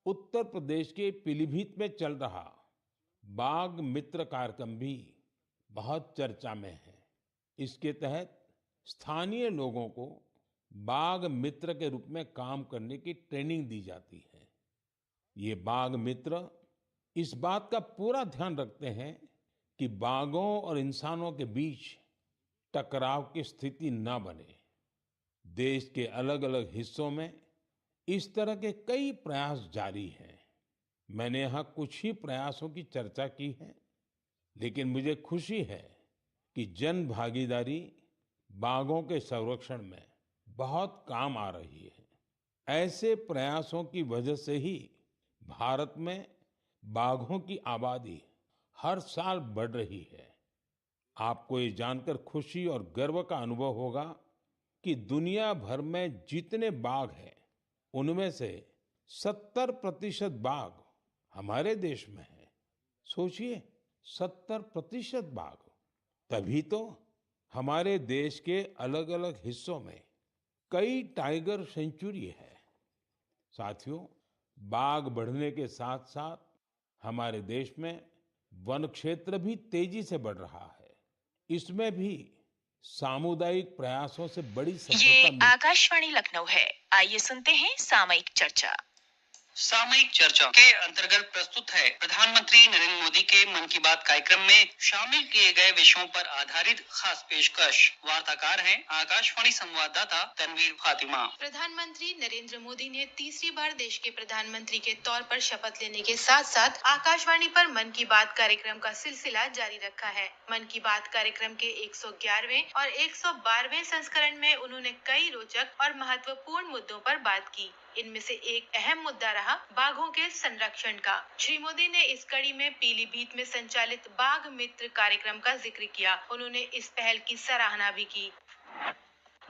उत्तर प्रदेश के पीलीभीत में चल रहा बाघ मित्र कार्यक्रम भी बहुत चर्चा में है। इसके तहत स्थानीय लोगों को बाघ मित्र के रूप में काम करने की ट्रेनिंग दी जाती है। ये बाघ मित्र इस बात का पूरा ध्यान रखते हैं कि बाघों और इंसानों के बीच टकराव की स्थिति न बने। देश के अलग-अलग हिस्सों में इस तरह के कई प्रयास जारी हैं। मैंने यहाँ कुछ ही प्रयासों की चर्चा की है, लेकिन मुझे खुशी है कि जन भागीदारी बाघों के संरक्षण में बहुत काम आ रही है। ऐसे प्रयासों की वजह से ही भारत में बाघों की आबादी हर साल बढ़ रही है। आपको ये जानकर खुशी और गर्व का अनुभव होगा कि दुनिया भर में जितने बाघ हैं, उनमें से 70% बाघ हमारे देश में है। सोचिए, 70% बाघ। तभी तो हमारे देश के अलग-अलग हिस्सों में कई टाइगर सेंचुरी है। साथियों, बाघ बढ़ने के साथ-साथ हमारे देश में वन क्षेत्र भी तेजी से बढ़ रहा है। इसमें भी सामुदायिक प्रयासों से बड़ी सफलता ये आकाशवाणी लखनऊ है। आइए सुनते हैं सामयिक चर्चा। सामयिक चर्चा के अंतर्गत प्रस्तुत है प्रधानमंत्री नरेंद्र मोदी के मन की बात कार्यक्रम में शामिल किए गए विषयों पर आधारित खास पेशकश। वार्ताकार हैं आकाशवाणी संवाददाता तनवीर फातिमा। प्रधानमंत्री नरेंद्र मोदी ने तीसरी बार देश के प्रधानमंत्री के तौर पर शपथ लेने के साथ साथ आकाशवाणी पर मन की बात कार्यक्रम का सिलसिला जारी रखा है। मन की बात कार्यक्रम के 111वें और 112वें संस्करण में उन्होंने कई रोचक और महत्वपूर्ण मुद्दों पर बात की। इनमें से एक अहम मुद्दा रहा बाघों के संरक्षण का। श्री मोदी ने इस कड़ी में पीलीभीत में संचालित बाघ मित्र कार्यक्रम का जिक्र किया। उन्होंने इस पहल की सराहना भी की।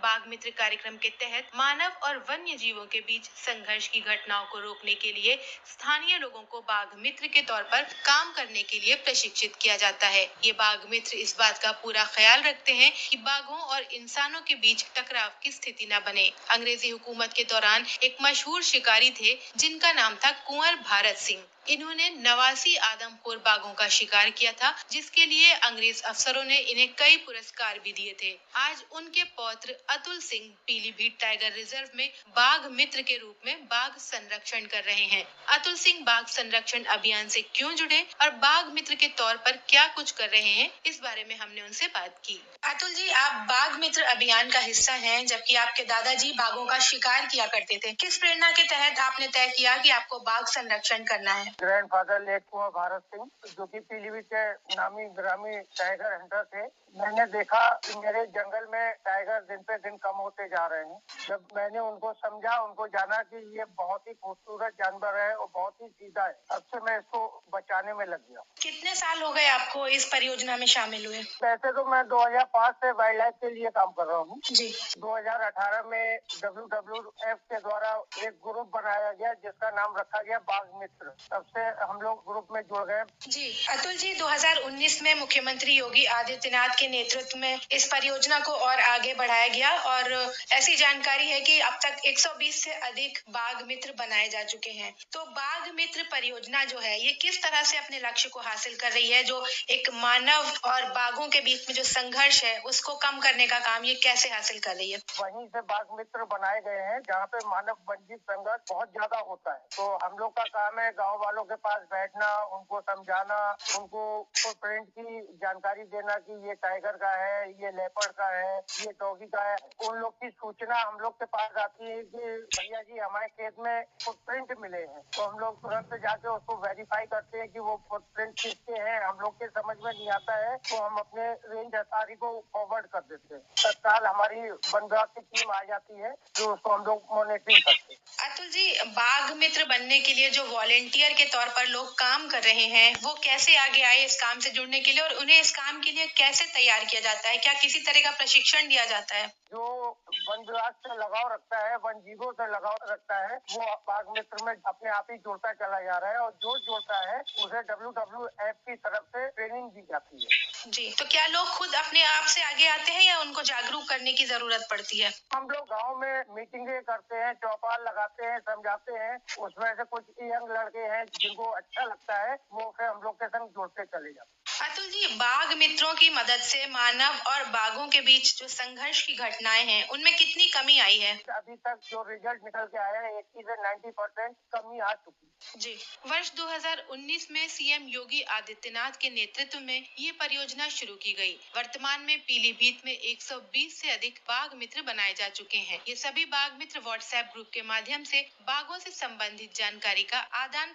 बाघ मित्र कार्यक्रम के तहत मानव और वन्य जीवों के बीच संघर्ष की घटनाओं को रोकने के लिए स्थानीय लोगों को बाघ मित्र के तौर पर काम करने के लिए प्रशिक्षित किया जाता है। ये बाघ मित्र इस बात का पूरा ख्याल रखते हैं कि बाघों और इंसानों के बीच टकराव की स्थिति न बने। अंग्रेजी हुकूमत के दौरान एक मशहूर शिकारी थे जिनका नाम था कुंवर भारत सिंह। इन्होंने 89 आदमखोर बाघों का शिकार किया था, जिसके लिए अंग्रेज अफसरों ने इन्हें कई पुरस्कार भी दिए थे। आज उनके पौत्र अतुल सिंह पीलीभीत टाइगर रिजर्व में बाघ मित्र के रूप में बाघ संरक्षण कर रहे हैं। अतुल सिंह बाघ संरक्षण अभियान से क्यों जुड़े और बाघ मित्र के तौर पर क्या कुछ कर रहे हैं, इस बारे में हमने उनसे बात की। अतुल जी, आप बाघ मित्र अभियान का हिस्सा हैं, जबकि आपके दादाजी बाघों का शिकार किया करते थे। किस प्रेरणा के तहत आपने तय किया कि आपको बाघ संरक्षण करना है? ग्रैंडफादर लेट कुंवर भारत सिंह, जो कि पीलीभीत के नामी ग्रामी टाइगर हंटर थे। मैंने देखा कि मेरे जंगल में टाइगर दिन पे दिन कम होते जा रहे हैं। जब मैंने उनको समझा, उनको जाना कि ये बहुत ही खूबसूरत जानवर है और बहुत ही सीधा है, तब से मैं इसको बचाने में लग गया। कितने साल हो गए आपको इस परियोजना में शामिल हुए? वैसे तो मैं 2005 से वाइल्ड लाइफ के लिए काम कर रहा हूँ जी। 2018 में WWF के द्वारा एक ग्रुप बनाया गया जिसका नाम रखा गया बाघ मित्र। तब से हम लोग ग्रुप में जुड़ गए। जी अतुल जी, 2019 में मुख्यमंत्री योगी आदित्यनाथ के नेतृत्व में इस परियोजना को और आगे बढ़ाया गया और ऐसी जानकारी है कि अब तक 120 से अधिक बाघ मित्र बनाए जा चुके हैं। तो बाघ मित्र परियोजना जो है, ये किस तरह से अपने लक्ष्य को हासिल कर रही है? जो एक मानव और बाघों के बीच में जो संघर्ष है, उसको कम करने का काम ये कैसे हासिल कर रही है? वहीं से बाघ मित्र बनाए गए हैं जहाँ पे मानव वन्य संघर्ष बहुत ज्यादा होता है। तो हम लोग का काम है गाँव वालों के पास बैठना, उनको समझाना, उनको फुटप्रिंट की जानकारी देना कि ये टाइगर का है, ये लेपर्ड का है, ये डॉगी का है। उन लोग की सूचना हम लोग के पास आती है कि भैया जी हमारे खेत में फुटप्रिंट मिले हैं, तो हम लोग तुरंत जाके उसको वेरीफाई करते हैं कि वो फुटप्रिंट किसके हैं। हम लोग के समझ में नहीं आता है तो हम अपने रेंज अधिकारी को फॉरवर्ड कर देते हैं। तत्काल हमारी वन विभाग की टीम आ जाती है जो उसको हम लोग मॉनिटरिंग करते हैं। अतुल जी, बाघ मित्र बनने के लिए जो वॉलेंटियर के तौर पर लोग काम कर रहे हैं, वो कैसे आगे आए इस काम से जुड़ने के लिए और उन्हें इस काम के लिए कैसे तैयार किया जाता है? क्या किसी तरह का प्रशिक्षण दिया जाता है? जो वन विभाग से लगाव रखता है, वन जीवों से लगाव रखता है, वो बाघ मित्र में अपने आप ही जुड़ता चला जा रहा है और जो जुड़ता है उसे WWF की तरफ से ट्रेनिंग दी जाती है। जी, तो क्या लोग खुद अपने आप से आगे आते हैं या उनको जागरूक करने की जरूरत पड़ती है? हम लोग गांव में मीटिंगें करते हैं, चौपाल लगाते हैं, समझाते हैं। उसमें से कुछ यंग लड़के हैं जिनको अच्छा लगता है, वो फिर हम लोग के संग जुड़ते चले जाते हैं। अतुल जी, बाघ मित्रों की मदद से मानव और बाघों के बीच जो संघर्ष की घटनाएं हैं, उनमें कितनी कमी आई है? अभी तक जो रिजल्ट निकल के आया है 80 से 90% कमी आ चुकी है। जी, वर्ष 2019 में सीएम योगी आदित्यनाथ के नेतृत्व में ये परियोजना शुरू की गई। वर्तमान में पीलीभीत में 120 से अधिक बाघ मित्र बनाए जा चुके हैं। ये सभी बाघ मित्र व्हाट्सएप ग्रुप के माध्यम से बाघों से संबंधित जानकारी का आदान